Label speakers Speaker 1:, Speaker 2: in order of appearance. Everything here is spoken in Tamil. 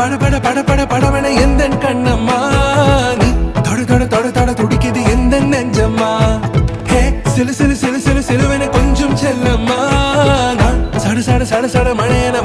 Speaker 1: பட பட பட பட படவன எந்த கண்ணம்மா நீ தொட தொட தொட தொட துடிக்குது எந்த நெஞ்சம்மா ஹே சிலு சிலு சிலு சிலு சிலுவன கொஞ்சம் செல்லம்மா நான் சட சட சட சட மழையன